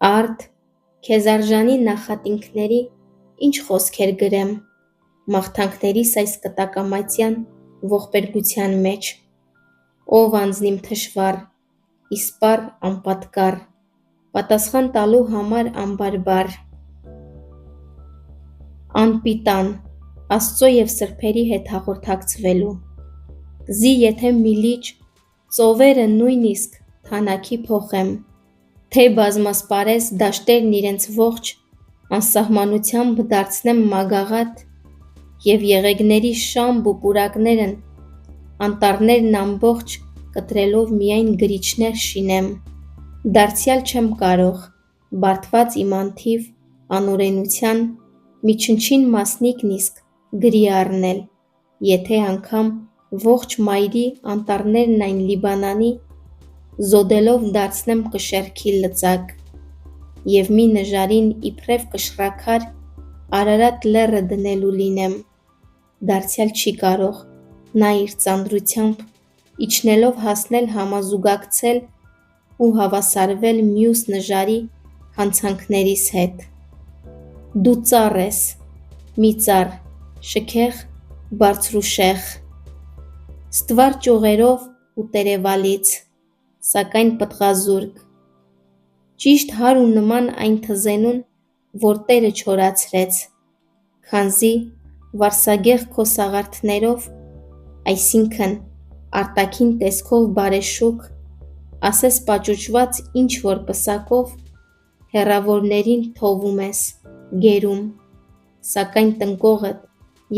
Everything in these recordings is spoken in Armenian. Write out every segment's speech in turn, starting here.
Արդ, քեզ արժանի նախատինքների ինչ խոսքեր գրեմ, մաղթանքներիս այս կտակամայցյան ողբերգության մեջ, ով անձնիմ թշվառ, իսպառ անպատկառ, պատասխան տալու համար անբարբար, անպիտան, Աստծո և սրբերի հետ հաղորդակցվելու, զի եթե մի լիճ, ծովերը նույնիսկ թանաքի փոխեմ, թե բազմասպարես դաշտերն իրենց ողջ անսահմանությամբ դարձնեմ մագաղատ և եղեգների շամբ ու պուրակներն անտառներն ամբողջ կտրելով միայն գրիչներ շինեմ, դարձյալ չեմ կարող բարդված իմ անթիվ անօրենության մի չնչին մասնիկն իսկ գրի առնել, եթե անգամ ողջ մայրի անտառներն այն Լիբանանի զոդելով դարձնեմ կշեռքի լծակ և մի նժարին իբրև կշռաքար Արարատ լեռը դնելու լինեմ, դարձյալ չի կարող նա իր ծանրությամբ իջնելով հասնել համազուգակցել ու հավասարվել մյուս նժարի հանցանքներիս հետ, դու ծառ ես, մի ծառ, շքեղ, բարձրուշեղ, ստվար ճյուղերով ու տերևալից, սակայն պտղազուրկ, ճիշտ հարու նման այն թզենուն, որ տերը չորացրեց, քանզի վարսագեղ քո սաղարթներով, այսինքն արտաքին տեսքով բարեշուք, ասես պաճուճված ինչ-որ պսակով, հեռավորներին թովում ես, գերում, սակայն տնկողդ,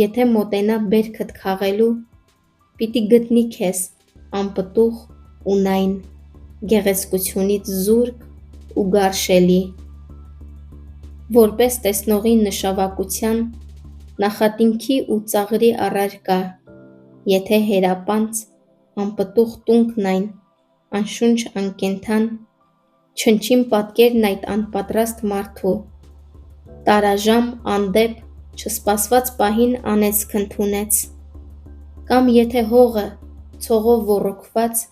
եթե մոտենա բերքդ քաղելու, պիտի գտնի քեզ անպտուղ ու նայն, գեղեցկությունից զուրկ ու գարշելի, որպես տեսնողի նշավակության, նախատինքի ու ծաղրի առարկա, եթե հերապանծ, անպտուղ տունկն այն, անշունչ անկենդան, չնչին պատկերն այդ անպատրաստ մարդու, տարաժամ անդեպ չսպասված պահին անեծք ընդունեց, կամ եթե հողը ցողով ոռոգված,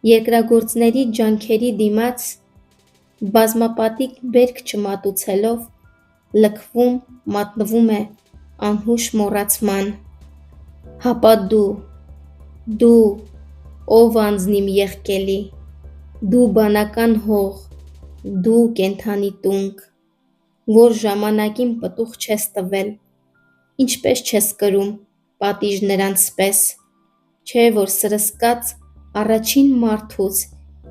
երկրագործների ջանքերի դիմաց, բազմապատիկ բերք չմատուցելով, լքվում, մատնվում է անհուշ մոռացման, հապա դու, ով անձնիմ եղկելի, դու բանական հող, դու կենդանի տունկ, որ ժամանակին պտուղ չես տվել, ինչպես չես կրում պատիժ նրանց պես, չէ որ սրսկած առաջին մարդուց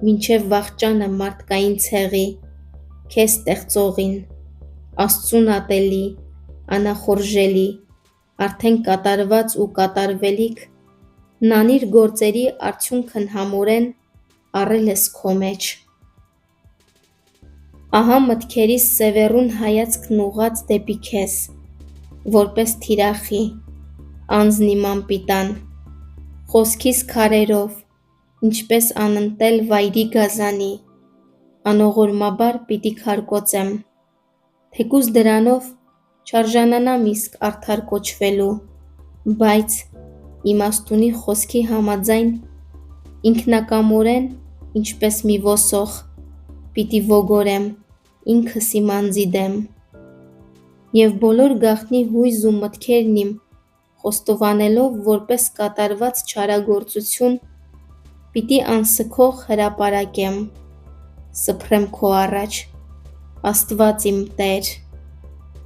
մինչև վախճանը մարդկային ցեղի, քեզ ստեղծողին, Աստծուն ատելի, անախորժելի, արդեն կատարված ու կատարվելիք, նանիր գործերի արդյունքն համորեն առել ես քո մեջ, ահա մտքերիս սևեռուն հայացքն ուղղած դեպի քեզ, որպես թիրախի, անձնիմ անպիտան, խոսքիս քարերով, ինչպես անընտել վայրի գազանի, անողորմաբար պիտի քարկոծեմ, թեկուզ դրանով չարժանանամ իսկ արդար կոչվելու, բայց իմաստունի խոսքի համաձայն, ինքնակամորեն, ինչպես մի ոսող, պիտի ոգորեմ ինքս իմ անձի դեմ, և բոլոր գաղտնի հույզ ու մտքերն իմ խոստովանելով որպես կատարված չարագործություն, պիտի անսքող հրապարակեմ, սփռեմ քո առաջ, Աստված իմ Տեր,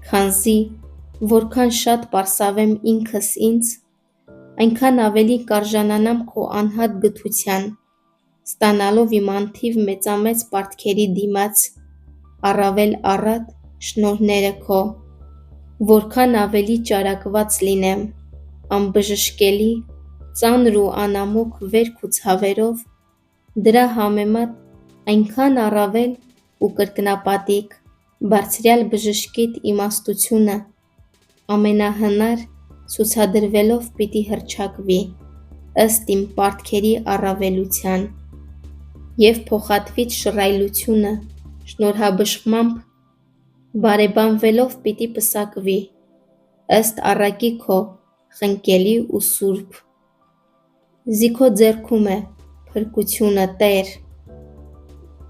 քանզի որքան շատ պարսավեմ ինքս ինձ, այնքան ավելի կարժանանամ քո անհատ գթության, ստանալով իմ անթիվ մեծամեծ պարտքերի դիմաց, առավել առատ շնորհները քո, որքան ավելի ճարակված լինեմ, անբժշկելի, ծանր ու անամոք վերք ու ցավերով, դրա համեմատ այնքան առավել ու կրկնապատիկ, բարձրյալ բժշկիտ իմաստությունը, ամենահնար ցուցադրվելով պիտի հռչակվի, ըստ իմ պարտքերի առավելության, և փոխադվից շռայլությունը շնորհաբժխմամբ, բարեբանվելով պիտի պսակվի, ըստ առակի քո խնկելի ու սուրբ, զի քո ձեռքում է փրկությունը Տեր,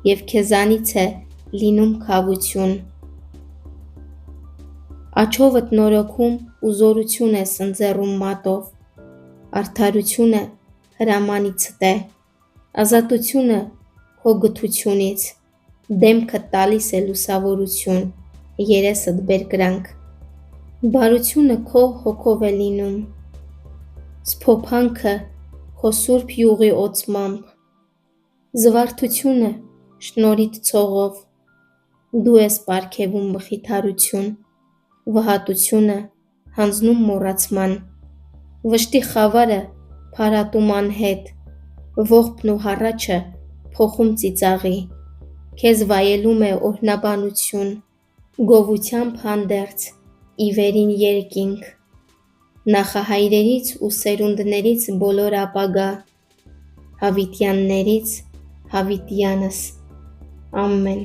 և քեզանից է լինում քավություն։ Աչովդ նորոգում ու զորություն ես ընձեռում մատով, արդարությունը հրամանիցդ է, ազատությունը քո գթությունից, դեմքդ տալիս է լուսավորություն, երեսդ բերկրանք, բարությունը քո հոգով է լինում, սփոփանքը քո սուրբ յուղի օծմամբ, զվարթությունը շնորհիդ ցողով, դու ես պարգևում մխիթարություն, վհատությունը հանձնում մոռացման, վշտի խավարը փարատում անհետ, ողբն ու հառաչը փոխում ծիծաղի, քեզ վայելում է օրհնաբանություն, գովությամբ հանդերձ ի վերին երկինք, նախահայրերից ու սերունդներից բոլոր ապագա, հավիտյաններից հավիտյանս, ամեն։